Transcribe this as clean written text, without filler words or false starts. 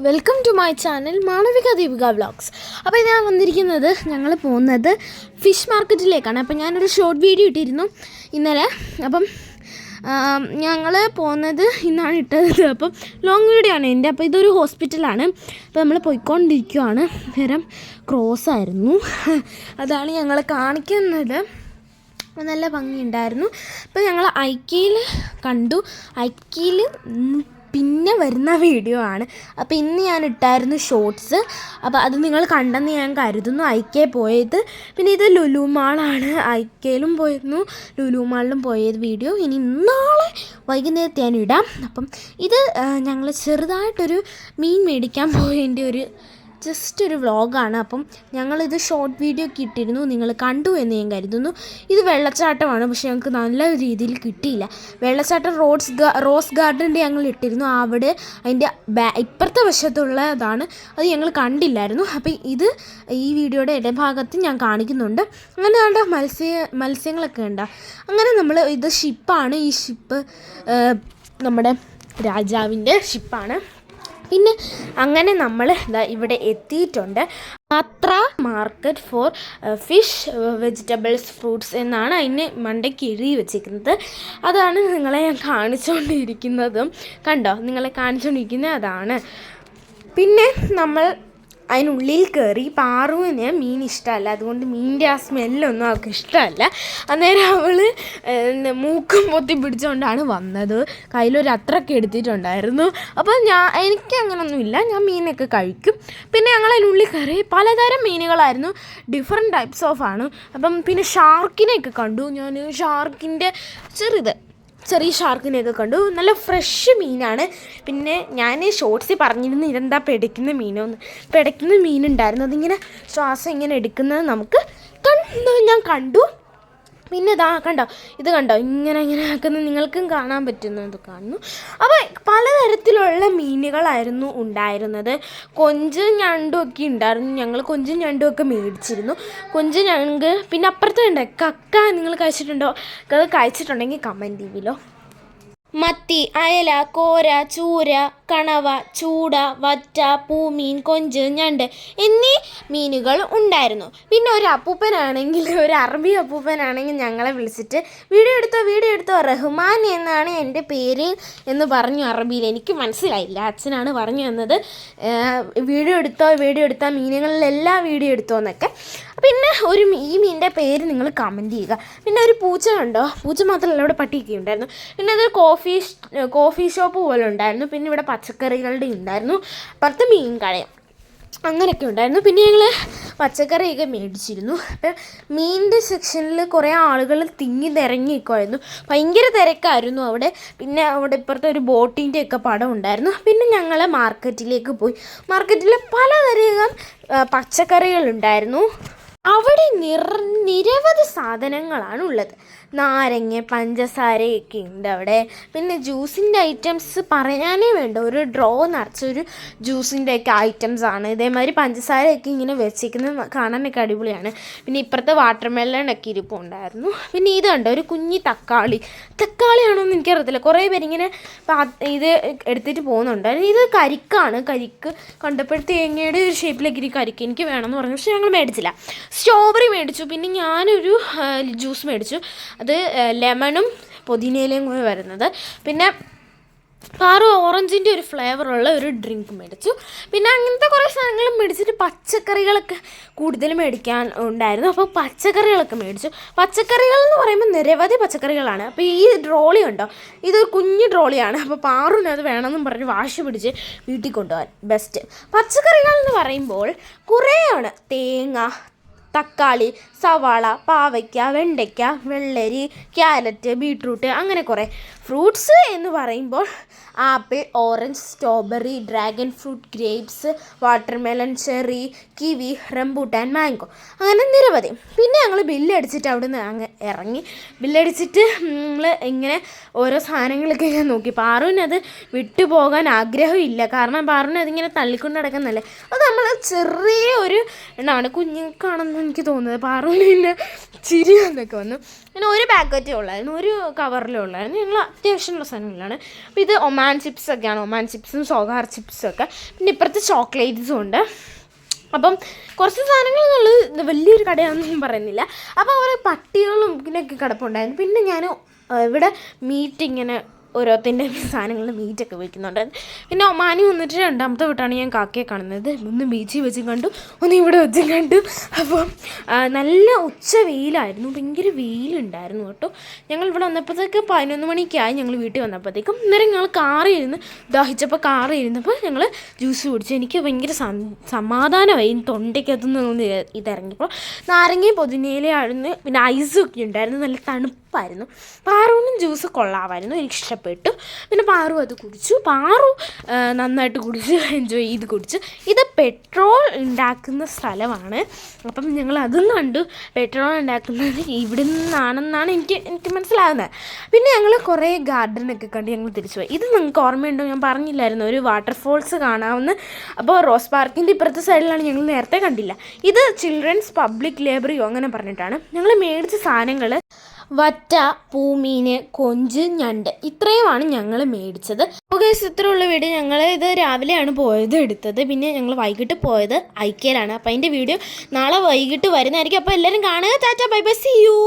Welcome to my channel Malavika Deepika vlogs. അപ്പോൾ ഞാൻ വന്നിരിക്കുന്നത് ഞങ്ങൾ പോകുന്നത് ഫിഷ് മാർക്കറ്റിലേക്കാണ്. അപ്പോൾ ഞാനൊരു ഷോർട്ട് വീഡിയോ ഇട്ടിരുന്നു ഇന്നലെ. അപ്പം ഞങ്ങൾ പോകുന്നത് ഇന്നാണ് ഇട്ടത്. അപ്പം ലോങ് വീഡിയോ ആണ് എൻ്റെ. അപ്പോൾ ഇതൊരു ഹോസ്പിറ്റലാണ്. അപ്പോൾ നമ്മൾ പോയിക്കൊണ്ടിരിക്കുകയാണ്. നേരം ക്രോസ് ആയിരുന്നു, അതാണ് ഞങ്ങൾ കാണിക്കുന്നത്. നല്ല ഭംഗിയുണ്ടായിരുന്നു. അപ്പോൾ ഞങ്ങൾ ഐക്കയിൽ കണ്ടു. ഐക്കയിൽ പിന്നെ വരുന്ന വീഡിയോ ആണ്. അപ്പോൾ ഇന്ന് ഞാൻ ഇട്ടായിരുന്നു ഷോർട്സ്. അപ്പോൾ അത് നിങ്ങൾ കണ്ടെന്ന് ഞാൻ കരുതുന്നു. ഐക്കയിൽ പോയത്. പിന്നെ ഇത് ലുലു മാളാണ്. ഐക്കയിലും പോയിരുന്നു, ലുലു മാളിലും പോയത് വീഡിയോ ഇനി നാളെ വൈകുന്നേരത്തെ ഞാൻ ഇടാം. അപ്പം ഇത് ഞങ്ങൾ ചെറുതായിട്ടൊരു മീൻ മേടിക്കാൻ പോയതിൻ്റെ ഒരു ജസ്റ്റ് ഒരു വ്ളോഗാണ്. അപ്പം ഞങ്ങളിത് ഷോർട്ട് വീഡിയോ ഒക്കെ ഇട്ടിരുന്നു, നിങ്ങൾ കണ്ടു എന്ന് ഞാൻ കരുതുന്നു. ഇത് വെള്ളച്ചാട്ടമാണ്, പക്ഷേ ഞങ്ങൾക്ക് നല്ല രീതിയിൽ കിട്ടിയില്ല. വെള്ളച്ചാട്ടം റോസ് ഗാർഡൻ്റെ ഞങ്ങൾ ഇട്ടിരുന്നു. അവിടെ അതിൻ്റെ ഇപ്പുറത്തെ വശത്തുള്ളതാണ്, അത് ഞങ്ങൾ കണ്ടില്ലായിരുന്നു. അപ്പോൾ ഇത് ഈ വീഡിയോയുടെ ഇടഭാഗത്ത് ഞാൻ കാണിക്കുന്നുണ്ട്. അങ്ങനെ വേണ്ട മത്സ്യങ്ങളൊക്കെ ഉണ്ട്. അങ്ങനെ നമ്മൾ ഇത് ഷിപ്പാണ്. ഈ ഷിപ്പ് നമ്മുടെ രാജാവിൻ്റെ ഷിപ്പാണ്. പിന്നെ അങ്ങനെ നമ്മൾ ഇവിടെ എത്തിയിട്ടുണ്ട്. Pathra market for fish, vegetables, fruits എന്നാണ് അതിന് മണ്ടയ്ക്ക് എഴുതി വെച്ചിരിക്കുന്നത്. അതാണ് നിങ്ങളെ ഞാൻ കാണിച്ചുകൊണ്ടിരിക്കുന്നതും. കണ്ടോ, നിങ്ങളെ കാണിച്ചുകൊണ്ടിരിക്കുന്നത് അതാണ്. പിന്നെ നമ്മൾ അതിനുള്ളിൽ കയറി. പാറുവിന് മീൻ ഇഷ്ടമല്ല, അതുകൊണ്ട് മീനിൻ്റെ ആ സ്മെല്ലൊന്നും അവൾക്ക് ഇഷ്ടമല്ല. അന്നേരം അവൾ മൂക്കും പൊത്തി പിടിച്ചുകൊണ്ടാണ് വന്നത്. കയ്യിലൊരു അത്രയൊക്കെ എടുത്തിട്ടുണ്ടായിരുന്നു. അപ്പോൾ എനിക്ക് അങ്ങനെയൊന്നുമില്ല, ഞാൻ മീനൊക്കെ കഴിക്കും. പിന്നെ ഞങ്ങൾ അതിനുള്ളിൽ കയറി. പലതരം മീനുകളായിരുന്നു, ഡിഫറെൻറ്റ് ടൈപ്സ് ഓഫ് ആണ്. അപ്പം പിന്നെ ഷാർക്കിനെയൊക്കെ കണ്ടു ഞാൻ. ഷാർക്കിൻ്റെ ചെറിയ ഷാർക്കിനെയൊക്കെ കണ്ടു. നല്ല ഫ്രഷ് മീനാണ്. പിന്നെ ഞാൻ ഷോർട്സിൽ പറഞ്ഞിരുന്നു ഇതെന്താ പിടയ്ക്കുന്ന മീനോന്ന്. പിടയ്ക്കുന്ന മീനുണ്ടായിരുന്നു, അതിങ്ങനെ ശ്വാസം ഇങ്ങനെ എടുക്കുന്നത് നമുക്ക് ഞാൻ കണ്ടു. പിന്നെ കണ്ടോ, ഇത് കണ്ടോ, ഇങ്ങനെ ആക്കുന്നത് നിങ്ങൾക്കും കാണാൻ പറ്റുന്നത് കാണുന്നു. അപ്പോൾ പലതരത്തിലുള്ള മീനുകളായിരുന്നു ഉണ്ടായിരുന്നത്. കൊഞ്ചും ഞണ്ടും ഒക്കെ ഉണ്ടായിരുന്നു. ഞങ്ങൾ കൊഞ്ചും ഞണ്ടും ഒക്കെ മേടിച്ചിരുന്നു. കൊഞ്ച് ഞണ്ട്. പിന്നെ അപ്പുറത്ത് ഉണ്ട് കക്ക. നിങ്ങൾ കഴിച്ചിട്ടുണ്ടോ? അത് കഴിച്ചിട്ടുണ്ടെങ്കിൽ കമൻറ്റ് ചെയ്യുമല്ലോ. മത്തി, അയല, കോര, ചൂര, കണവ, ചൂട, വറ്റ, പൂമീൻ, കൊഞ്ച്, ഞണ്ട് എന്നീ മീനുകൾ ഉണ്ടായിരുന്നു. പിന്നെ ഒരു അറബി അപ്പൂപ്പനാണെങ്കിൽ ഞങ്ങളെ വിളിച്ചിട്ട് വീഡിയോ എടുത്തോ റഹ്മാൻ എന്നാണ് എൻ്റെ പേര് എന്ന് പറഞ്ഞു അറബിയിൽ. എനിക്ക് മനസ്സിലായില്ല, അച്ഛനാണ് പറഞ്ഞു തന്നത്. വീഡിയോ എടുത്തോ മീനുകളിലെല്ലാം വീഡിയോ എടുത്തോ എന്നൊക്കെ. പിന്നെ ഈ മീനിൻ്റെ പേര് നിങ്ങൾ കമൻറ്റ് ചെയ്യുക. പിന്നെ ഒരു പൂച്ച കണ്ടോ? പൂച്ച മാത്രമല്ല, ഇവിടെ പട്ടിയൊക്കെ ഉണ്ടായിരുന്നു. പിന്നെ അത് കോഫി ഷോപ്പ് പോലെ ഉണ്ടായിരുന്നു. പിന്നെ ഇവിടെ പച്ചക്കറികളുടെ ഉണ്ടായിരുന്നു. പുറത്ത് മീൻ കടയും അങ്ങനെയൊക്കെ ഉണ്ടായിരുന്നു. പിന്നെ ഞങ്ങൾ പച്ചക്കറിയൊക്കെ മേടിച്ചിരുന്നു. അപ്പം മീനിൻ്റെ സെക്ഷനിൽ കുറേ ആളുകൾ തിങ്ങി നിറങ്ങിക്കുമായിരുന്നു. ഭയങ്കര തിരക്കായിരുന്നു അവിടെ. പിന്നെ അവിടെ ഇപ്പുറത്തെ ഒരു ബോട്ടിൻ്റെ ഒക്കെ പടം ഉണ്ടായിരുന്നു. പിന്നെ ഞങ്ങൾ മാർക്കറ്റിലേക്ക് പോയി. മാർക്കറ്റിൽ പലതരം പച്ചക്കറികളുണ്ടായിരുന്നു. അവിടെ നിരവധി സാധനങ്ങളാണ് ഉള്ളത്. നാരങ്ങ, പഞ്ചസാരയൊക്കെ ഉണ്ട് അവിടെ. പിന്നെ ജ്യൂസിൻ്റെ ഐറ്റംസ് പറയാനേ വേണ്ട, ഒരു ഡ്രോ നിറച്ചൊരു ജ്യൂസിൻ്റെയൊക്കെ ഐറ്റംസാണ്. ഇതേമാതിരി പഞ്ചസാരയൊക്കെ ഇങ്ങനെ വെച്ചിരിക്കുന്നത് കാണാനൊക്കെ അടിപൊളിയാണ്. പിന്നെ ഇപ്പുറത്തെ വാട്ടർ മെലണൊക്കെ ഇരിപ്പുണ്ടായിരുന്നു. പിന്നെ ഇത് കണ്ടോ, ഒരു കുഞ്ഞി തക്കാളിയാണോ എന്ന് എനിക്കറിയത്തില്ല. കുറേ പേരിങ്ങനെ ഇത് എടുത്തിട്ട് പോകുന്നുണ്ടായിരുന്നു. ഇത് കരിക്കാണ്. കരിക്ക് കണ്ടപ്പോൾ തേങ്ങയുടെ ഒരു ഷേപ്പിലേക്ക് കരിക്ക് എനിക്ക് വേണമെന്ന് പറഞ്ഞു, പക്ഷേ ഞങ്ങൾ മേടിച്ചില്ല. സ്ട്രോബെറി മേടിച്ചു. പിന്നെ ഞാനൊരു ജ്യൂസ് മേടിച്ചു, അത് ലെമണും പുതിനയിലയും കൂടി വരുന്നത്. പിന്നെ ഓറഞ്ചിൻ്റെ ഒരു ഫ്ലേവറുള്ള ഒരു ഡ്രിങ്ക് മേടിച്ചു. പിന്നെ അങ്ങനത്തെ കുറേ സാധനങ്ങൾ മേടിച്ചിട്ട് പച്ചക്കറികളൊക്കെ കൂടുതൽ മേടിക്കാൻ ഉണ്ടായിരുന്നു. അപ്പോൾ പച്ചക്കറികളൊക്കെ മേടിച്ചു. പച്ചക്കറികൾ എന്ന് പറയുമ്പോൾ നിരവധി പച്ചക്കറികളാണ്. അപ്പോൾ ഈ ട്രോളി ഉണ്ടോ, ഇതൊരു കുഞ്ഞു ട്രോളിയാണ്. അപ്പോൾ പാറുവിന് അത് വേണമെന്നും പറഞ്ഞ് വാശി പിടിച്ച് വീട്ടിൽ കൊണ്ടുപോകാൻ ബെസ്റ്റ്. പച്ചക്കറികൾ എന്ന് പറയുമ്പോൾ കുറേയാണ്. തേങ്ങ, തക്കാളി, സവാള, പാവയ്ക്ക, വെണ്ടയ്ക്ക, വെള്ളരി, ക്യാരറ്റ്, ബീട്രൂട്ട്, അങ്ങനെ കുറേ. ഫ്രൂട്ട്സ് എന്ന് പറയുമ്പോൾ apple, orange, strawberry, dragon fruit, grapes, watermelon, cherry, kiwi, rambutan, mango, അങ്ങനെ നിരവധി. പിന്നെ ഞങ്ങൾ ബില്ലടിച്ചിട്ട് അവിടെ നിന്ന് ഇറങ്ങി. ബില്ലടിച്ചിട്ട് നമ്മൾ ഇങ്ങനെ ഓരോ സാധനങ്ങളൊക്കെ ഞാൻ നോക്കി. പാറുവിനത് വിട്ടുപോകാൻ ആഗ്രഹമില്ല, കാരണം പാറുവിന് അതിങ്ങനെ തള്ളിക്കൊണ്ട് നടക്കുന്നതല്ലേ. അത് നമ്മൾ ചെറിയ ഒരു എണ്ണമാണ്. കുഞ്ഞുങ്ങൾക്കാണെന്ന് എനിക്ക് തോന്നുന്നത്. പാറുവിന് പിന്നെ ചിരി എന്നൊക്കെ വന്നു. പിന്നെ ഒരു പാക്കറ്റേ ഉള്ളായിരുന്നു, ഒരു കവറിലേ ഉള്ളായിരുന്നു. ഞങ്ങൾ അത്യാവശ്യമുള്ള സാധനങ്ങളാണ്. അപ്പോൾ ഇത് ഒമാൻ ചിപ്സൊക്കെയാണ്, ഒമാൻ ചിപ്സും സോഗാർ ചിപ്സും ഒക്കെ. പിന്നെ ഇപ്പുറത്ത് ചോക്ലേറ്റ്സും ഉണ്ട്. അപ്പം കുറച്ച് സാധനങ്ങൾ എന്നുള്ളത് വലിയൊരു കടയാണെന്ന് ഞാൻ പറയുന്നില്ല. അപ്പോൾ കുറേ പട്ടികളും ഇതിനൊക്കെ കിടപ്പുണ്ടായിരുന്നു. പിന്നെ ഞാൻ ഇവിടെ മീറ്റ് ഇങ്ങനെ ഓരോത്തിൻ്റെ സാധനങ്ങൾ മീറ്റൊക്കെ വയ്ക്കുന്നുണ്ടായിരുന്നു. പിന്നെ ഒമാനി വന്നിട്ട് രണ്ടാമത്തെ വട്ടമാണ് ഞാൻ കാക്കയെ കാണുന്നത്. ഒന്ന് ബീച്ചിൽ വെച്ചും കണ്ടു, ഒന്ന് ഇവിടെ വെച്ചും കണ്ടു. അപ്പം നല്ല ഉച്ച വെയിലായിരുന്നു, ഭയങ്കര വെയിലുണ്ടായിരുന്നു കേട്ടോ. ഞങ്ങൾ ഇവിടെ വന്നപ്പോഴത്തേക്ക് 11 മണിക്കായി ഞങ്ങൾ വീട്ടിൽ വന്നപ്പോഴത്തേക്കും. അന്നേരം ഞങ്ങൾ കാറിൽ ഇരുന്ന് ദാഹിച്ചപ്പോൾ കാറിൽ ഇരുന്നപ്പോൾ ഞങ്ങൾ ജ്യൂസ് കുടിച്ചു. എനിക്ക് ഭയങ്കര സമാധാനമായി തൊണ്ടയ്ക്കകത്തുനിന്ന് ഇതിറങ്ങിയപ്പോൾ. നാരങ്ങയും പുതിനയിലയായിരുന്നു, പിന്നെ ഐസൊക്കെ ഉണ്ടായിരുന്നു, നല്ല തണുപ്പായിരുന്നു. പാറുവിനും ജ്യൂസ് കൊള്ളാമായിരുന്നു, എനിക്ക് ഇഷ്ടപ്പെട്ടു. പിന്നെ പാറു അത് കുടിച്ചു. പാറു നന്നായിട്ട് കുടിച്ച് എൻജോയ് ചെയ്ത് കുടിച്ചു. ഇത് പെട്രോൾ ഉണ്ടാക്കുന്ന സ്ഥലമാണ്. അപ്പം ഞങ്ങൾ അതും കണ്ടു. പെട്രോൾ ഉണ്ടാക്കുന്നത് ഇവിടെ നിന്നാണെന്നാണ് എനിക്ക് മനസ്സിലാകുന്നത്. പിന്നെ ഞങ്ങൾ കുറേ ഗാർഡനൊക്കെ കണ്ട് ഞങ്ങൾ തിരിച്ചു പോയി. ഇത് നിങ്ങൾക്ക് ഓർമ്മയുണ്ടോ, ഞാൻ പറഞ്ഞില്ലായിരുന്നു ഒരു വാട്ടർഫോൾസ് കാണാമെന്ന്. അപ്പോൾ റോസ് പാർക്കിൻ്റെ ഇപ്പുറത്തെ സൈഡിലാണ്, ഞങ്ങൾ നേരത്തെ കണ്ടില്ല. ഇത് ചിൽഡ്രൻസ് പബ്ലിക് ലൈബ്രറിയോ അങ്ങനെ പറഞ്ഞിട്ടാണ്. ഞങ്ങൾ മേടിച്ച സാധനങ്ങൾ വറ്റ, പൂമീൻ, കൊഞ്ച്, ഞണ്ട്, ഇത്രയുമാണ് ഞങ്ങൾ മേടിച്ചത്. ഓക്കെ, ഇത്രയുള്ള വീഡിയോ. ഞങ്ങൾ ഇത് രാവിലെയാണ് പോയത് എടുത്തത്. പിന്നെ ഞങ്ങൾ വൈകിട്ട് പോയത് ഐക്കയിലാണ്. അപ്പോൾ അതിൻ്റെ വീഡിയോ നാളെ വൈകിട്ട് വരുന്നതായിരിക്കും. അപ്പോൾ എല്ലാവരും കാണുക. Tata, bye bye, see U.